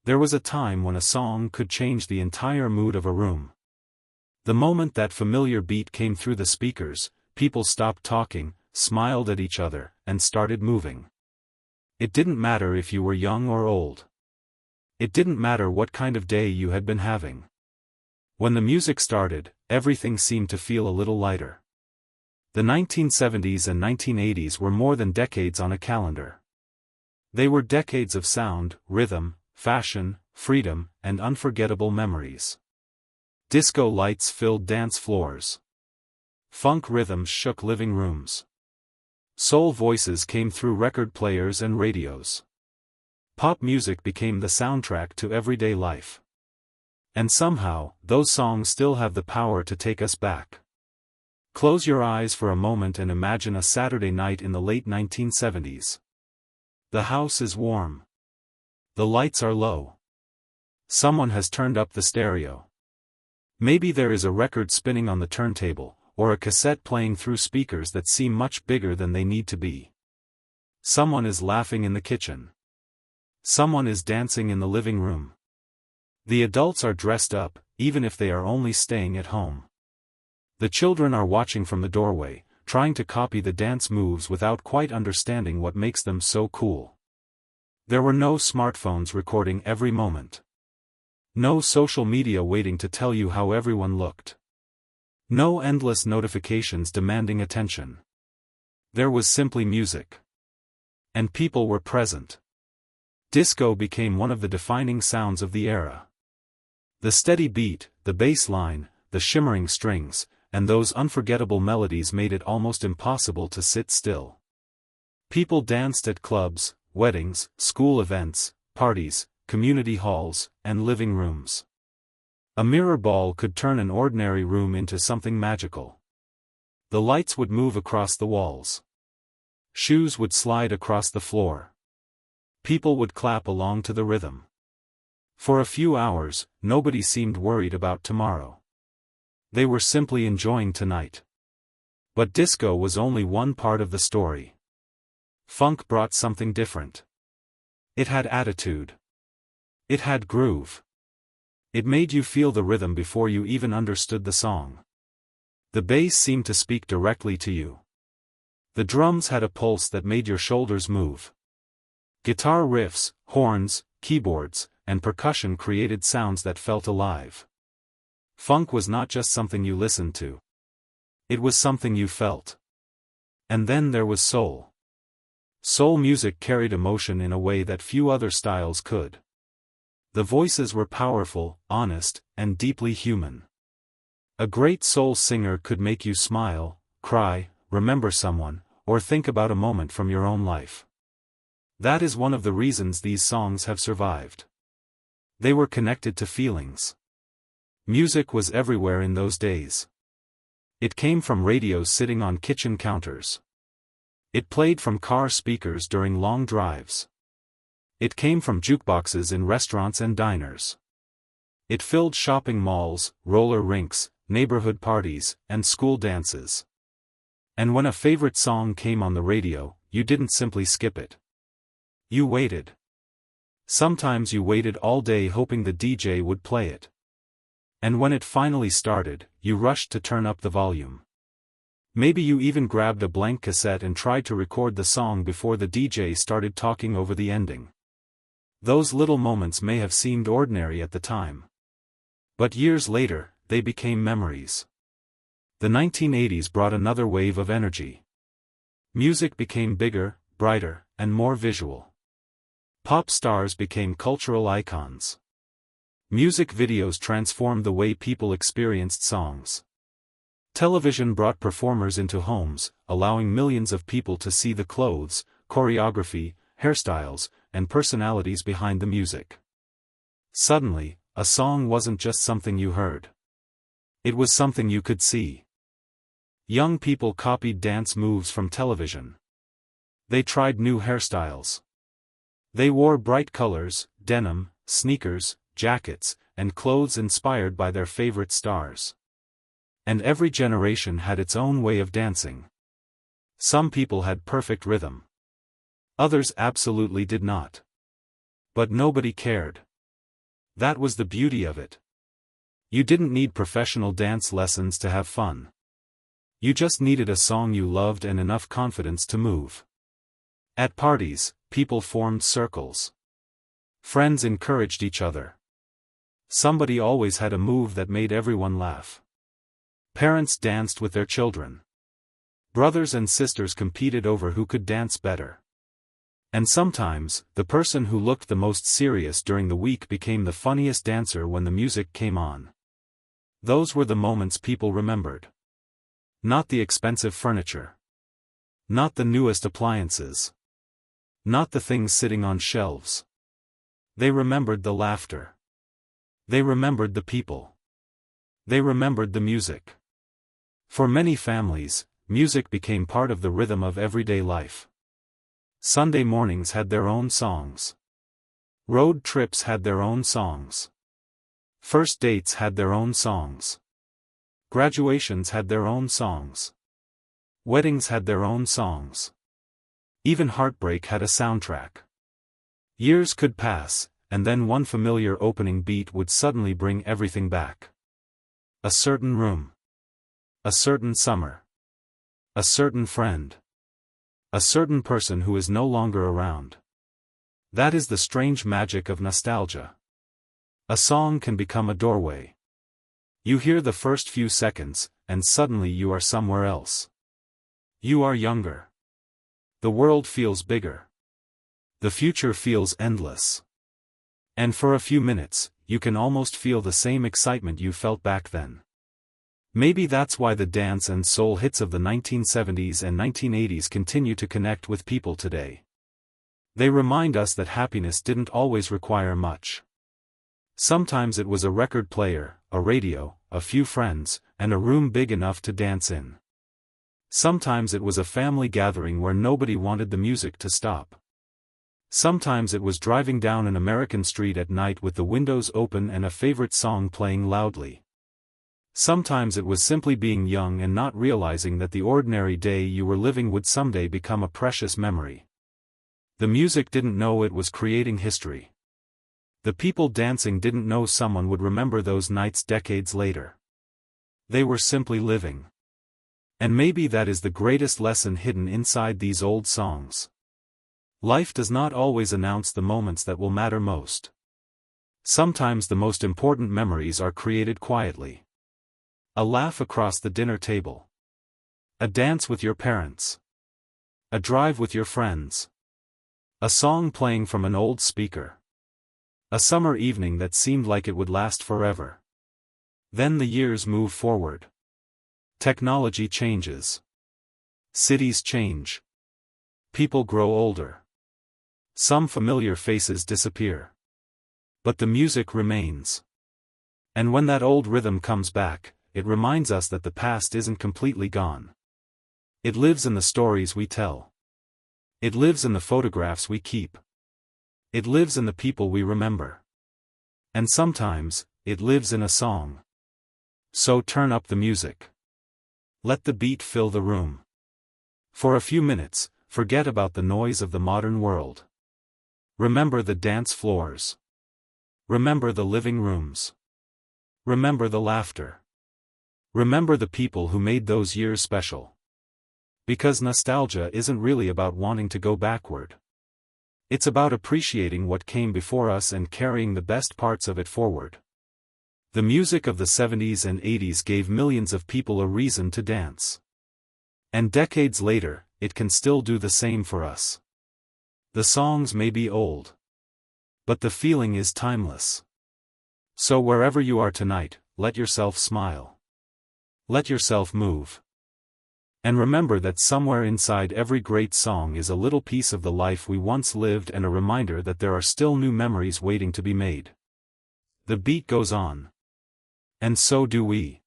There was a time when a song could change the entire mood of a room. The moment that familiar beat came through the speakers, people stopped talking, smiled at each other, and started moving. It didn't matter if you were young or old. It didn't matter what kind of day you had been having. When the music started, everything seemed to feel a little lighter. The 1970s and 1980s were more than decades on a calendar. They were decades of sound, rhythm, fashion, freedom, and unforgettable memories. Disco lights filled dance floors. Funk rhythms shook living rooms. Soul voices came through record players and radios. Pop music became the soundtrack to everyday life. And somehow, those songs still have the power to take us back. Close your eyes for a moment and imagine a Saturday night in the late 1970s. The house is warm. The lights are low. Someone has turned up the stereo. Maybe there is a record spinning on the turntable, or a cassette playing through speakers that seem much bigger than they need to be. Someone is laughing in the kitchen. Someone is dancing in the living room. The adults are dressed up, even if they are only staying at home. The children are watching from the doorway, trying to copy the dance moves without quite understanding what makes them so cool. There were no smartphones recording every moment. No social media waiting to tell you how everyone looked. No endless notifications demanding attention. There was simply music. And people were present. Disco became one of the defining sounds of the era. The steady beat, the bass line, the shimmering strings, and those unforgettable melodies made it almost impossible to sit still. People danced at clubs, weddings, school events, parties, community halls, and living rooms. A mirror ball could turn an ordinary room into something magical. The lights would move across the walls. Shoes would slide across the floor. People would clap along to the rhythm. For a few hours, nobody seemed worried about tomorrow. They were simply enjoying tonight. But disco was only one part of the story. Funk brought something different. It had attitude. It had groove. It made you feel the rhythm before you even understood the song. The bass seemed to speak directly to you. The drums had a pulse that made your shoulders move. Guitar riffs, horns, keyboards, and percussion created sounds that felt alive. Funk was not just something you listened to. It was something you felt. And then there was soul. Soul music carried emotion in a way that few other styles could. The voices were powerful, honest, and deeply human. A great soul singer could make you smile, cry, remember someone, or think about a moment from your own life. That is one of the reasons these songs have survived. They were connected to feelings. Music was everywhere in those days. It came from radios sitting on kitchen counters. It played from car speakers during long drives. It came from jukeboxes in restaurants and diners. It filled shopping malls, roller rinks, neighborhood parties, and school dances. And when a favorite song came on the radio, you didn't simply skip it. You waited. Sometimes you waited all day hoping the DJ would play it. And when it finally started, you rushed to turn up the volume. Maybe you even grabbed a blank cassette and tried to record the song before the DJ started talking over the ending. Those little moments may have seemed ordinary at the time. But years later, they became memories. The 1980s brought another wave of energy. Music became bigger, brighter, and more visual. Pop stars became cultural icons. Music videos transformed the way people experienced songs. Television brought performers into homes, allowing millions of people to see the clothes, choreography, hairstyles, and personalities behind the music. Suddenly, a song wasn't just something you heard. It was something you could see. Young people copied dance moves from television. They tried new hairstyles. They wore bright colors, denim, sneakers, jackets, and clothes inspired by their favorite stars. And every generation had its own way of dancing. Some people had perfect rhythm. Others absolutely did not. But nobody cared. That was the beauty of it. You didn't need professional dance lessons to have fun. You just needed a song you loved and enough confidence to move. At parties, people formed circles. Friends encouraged each other. Somebody always had a move that made everyone laugh. Parents danced with their children. Brothers and sisters competed over who could dance better. And sometimes, the person who looked the most serious during the week became the funniest dancer when the music came on. Those were the moments people remembered. Not the expensive furniture. Not the newest appliances. Not the things sitting on shelves. They remembered the laughter. They remembered the people. They remembered the music. For many families, music became part of the rhythm of everyday life. Sunday mornings had their own songs. Road trips had their own songs. First dates had their own songs. Graduations had their own songs. Weddings had their own songs. Even heartbreak had a soundtrack. Years could pass, and then one familiar opening beat would suddenly bring everything back. A certain room. A certain summer. A certain friend. A certain person who is no longer around. That is the strange magic of nostalgia. A song can become a doorway. You hear the first few seconds, and suddenly you are somewhere else. You are younger. The world feels bigger. The future feels endless. And for a few minutes, you can almost feel the same excitement you felt back then. Maybe that's why the dance and soul hits of the 1970s and 1980s continue to connect with people today. They remind us that happiness didn't always require much. Sometimes it was a record player, a radio, a few friends, and a room big enough to dance in. Sometimes it was a family gathering where nobody wanted the music to stop. Sometimes it was driving down an American street at night with the windows open and a favorite song playing loudly. Sometimes it was simply being young and not realizing that the ordinary day you were living would someday become a precious memory. The music didn't know it was creating history. The people dancing didn't know someone would remember those nights decades later. They were simply living. And maybe that is the greatest lesson hidden inside these old songs. Life does not always announce the moments that will matter most. Sometimes the most important memories are created quietly. A laugh across the dinner table. A dance with your parents. A drive with your friends. A song playing from an old speaker. A summer evening that seemed like it would last forever. Then the years move forward. Technology changes. Cities change. People grow older. Some familiar faces disappear. But the music remains. And when that old rhythm comes back, it reminds us that the past isn't completely gone. It lives in the stories we tell. It lives in the photographs we keep. It lives in the people we remember. And sometimes, it lives in a song. So turn up the music. Let the beat fill the room. For a few minutes, forget about the noise of the modern world. Remember the dance floors. Remember the living rooms. Remember the laughter. Remember the people who made those years special. Because nostalgia isn't really about wanting to go backward. It's about appreciating what came before us and carrying the best parts of it forward. The music of the 70s and 80s gave millions of people a reason to dance. And decades later, it can still do the same for us. The songs may be old. But the feeling is timeless. So wherever you are tonight, let yourself smile. Let yourself move. And remember that somewhere inside every great song is a little piece of the life we once lived and a reminder that there are still new memories waiting to be made. The beat goes on. And so do we.